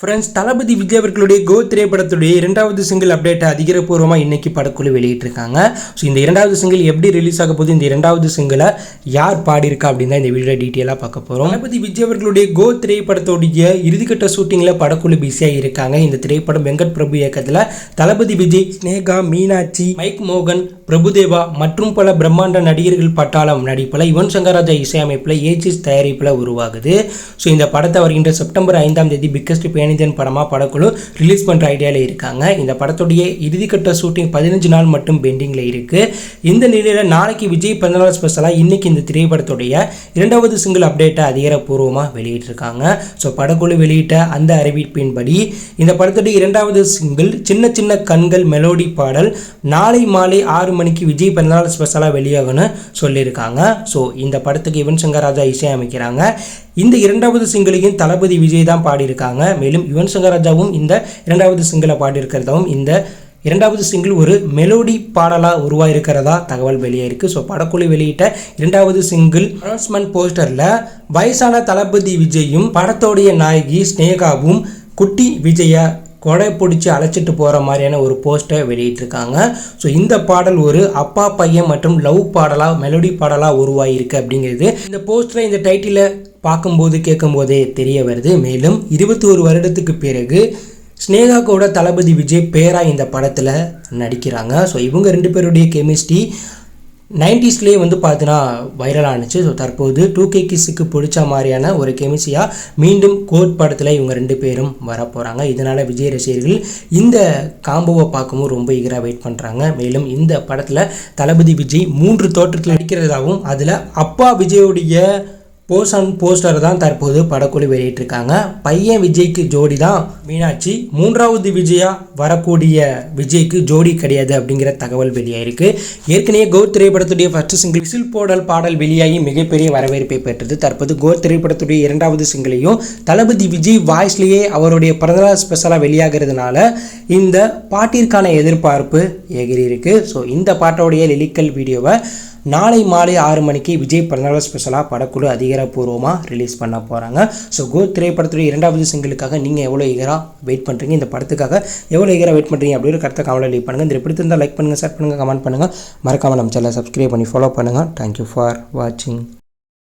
Friends, தளபதி விஜய் அவர்களுடைய கோ திரைப்படத்துடைய இரண்டாவது single அப்டேட்டை அதிகாரப்பூர்வமாக இன்னைக்கு படக்குழு வெளியிட்டிருக்காங்க. ஸோ இந்த இரண்டாவது சிங்கிள் எப்படி ரிலீஸ் ஆக போகுது, இந்த இரண்டாவது சிங்கிளை யார் பாடியிருக்கா அப்படின்னு தான் இந்த வீடியோ டீட்டெயிலாக பார்க்க போகிறோம். தளபதி விஜய் அவர்களுடைய கோ திரைப்படத்துடைய இறுதிக்கட்ட ஷூட்டிங்கில் படக்குழு பிஸியாக இருக்காங்க. இந்த திரைப்படம் வெங்கட் பிரபு இயக்கத்தில் தளபதி விஜய், ஸ்னேகா, மீனாட்சி, மைக் மோகன், பிரபுதேவா மற்றும் பல பிரம்மாண்ட நடிகர்கள் பட்டாளம் நடிப்பில் யுவன் சங்கர் ராஜா இசையமைப்பில் ஏஜிஸ் தயாரிப்பில் உருவாகுது. ஸோ இந்த படத்தை வருகின்ற செப்டம்பர் 5ஆம் தேதி பிக்கஸ்ட் பேனிதன் படமாக படக்குழு ரிலீஸ் பண்ணுற ஐடியாவில் இருக்காங்க. இந்த படத்துடைய இறுதிக்கட்ட ஷூட்டிங் 15 நாள் மட்டும் பெண்டிங்கில் இருக்குது. இந்த நிலையில் நாளைக்கு விஜய் பிறந்தநாள் ஸ்பெஷலாக இன்னைக்கு இந்த திரைப்படத்துடைய இரண்டாவது சிங்கிள் அப்டேட்டை அதிகாரப்பூர்வமாக வெளியிட்டிருக்காங்க. ஸோ படக்குழு வெளியிட்ட அந்த அறிவிப்பின்படி இந்த படத்துடைய இரண்டாவது சிங்கிள் சின்ன சின்ன கண்கள் மெலோடி பாடல் நாளை மாலை 6 மணிக்கு விஜய் பிறந்தநாள் ஸ்பெஷலாக வெளியாகும்னு சொல்லியிருக்காங்க. ஸோ இந்த படத்துக்கு யுவன் சங்கர் ராஜா இசையமைக்கிறாங்க. இந்த இரண்டாவது சிங்கிளையும் தளபதி விஜய் தான் பாடியிருக்காங்க. மேலும் யுவன் சங்கர் ராஜாவும் இந்த இரண்டாவது சிங்கிளை பாடியிருக்கிறதாவும் இந்த இரண்டாவது சிங்கிள் ஒரு மெலோடி பாடலாக உருவாயிருக்கிறதா தகவல் வெளியாயிருக்கு. ஸோ படக்குழு வெளியிட்ட இரண்டாவது சிங்கிள் அனௌன்ஸ்மெண்ட் போஸ்டரில் வயசான தளபதி விஜயும் படத்தோடைய நாயகி ஸ்னேகாவும் குட்டி விஜயா கொடை பிடிச்சி அழைச்சிட்டு போகிற மாதிரியான ஒரு போஸ்டரை வெளியிட்டிருக்காங்க. ஸோ இந்த பாடல் ஒரு அப்பா பையன் மற்றும் லவ் பாடலாக மெலோடி பாடலாக உருவாகிருக்கு அப்படிங்கிறது இந்த போஸ்டரை இந்த டைட்டிலை பார்க்கும்போது கேட்கும்போதே தெரிய வருது. மேலும் 21 வருடத்துக்கு பிறகு ஸ்னேகா கூட தளபதி விஜய் பேராக இந்த படத்தில் நடிக்கிறாங்க. ஸோ இவங்க ரெண்டு பேருடைய கெமிஸ்ட்ரி 90ஸ்லேயே பார்த்தீங்கன்னா வைரல் ஆனிச்சு. ஸோ தற்போது 2K கிட்ஸுக்கு பிடிச்ச மாதிரியான ஒரு கெமிஸ்ட்ரியாக மீண்டும் கோட் படத்தில் இவங்க ரெண்டு பேரும் வரப்போகிறாங்க. இதனால் விஜய் ரசிகர்கள் இந்த காம்போவை பார்க்கும்போது ரொம்ப ஈகராக வெயிட் பண்ணுறாங்க. மேலும் இந்த படத்தில் தளபதி விஜய் 3 தோற்றத்தில் நடிக்கிறதாகவும் அதில் அப்பா விஜயோடைய போஸ்டர் தான் தற்போது படக்குழு வெளியிட்டிருக்காங்க. பையன் விஜய்க்கு ஜோடி தான் மீனாட்சி, 3வது விஜயா வரக்கூடிய விஜய்க்கு ஜோடி கிடையாது அப்படிங்கிற தகவல் வெளியாயிருக்கு. ஏற்கனவே கோட் திரைப்படத்துடைய ஃபர்ஸ்ட் சிங்கிள் விசில் போடல் பாடல் வெளியாகி மிகப்பெரிய வரவேற்பை பெற்றது. தற்போது கோட் திரைப்படத்துடைய இரண்டாவது சிங்கிளையும் தளபதி விஜய் வாய்ஸ்லேயே அவருடைய பிறந்தநாள் ஸ்பெஷலாக வெளியாகிறதுனால இந்த பாட்டிற்கான எதிர்பார்ப்பு எகிரி இருக்கு. ஸோ இந்த பாட்டோடைய லிரிக்கல் வீடியோவை நாளை மாலை 6 மணிக்கு விஜய் பிறந்தநாள் ஸ்பெஷலாக படக்குழு அதிகாரப்பூர்வமாக ரிலீஸ் பண்ண போகிறாங்க. ஸோ கோட் திரைப்படத்துடைய இரண்டாவது சிங்கிளுக்காக நீங்கள் எவ்வளோ ஈகராக வெயிட் பண்ணுறீங்க, இந்த படத்துக்காக எவ்வளோ ஈகராக வெயிட் பண்ணுறீங்க அப்படின்னு கருத்தை கமெண்ட்டில் லீவ் பண்ணுங்கள். இந்த பிடித்திருந்தால் லைக் பண்ணுங்கள், ஷேர் பண்ணுங்கள், கமெண்ட் பண்ணுங்கள். மறக்காமல் நம்ம சேனலை சப்ஸ்கிரைப் பண்ணி ஃபாலோ பண்ணுங்கள். தேங்க்யூ ஃபார் வாட்சிங்.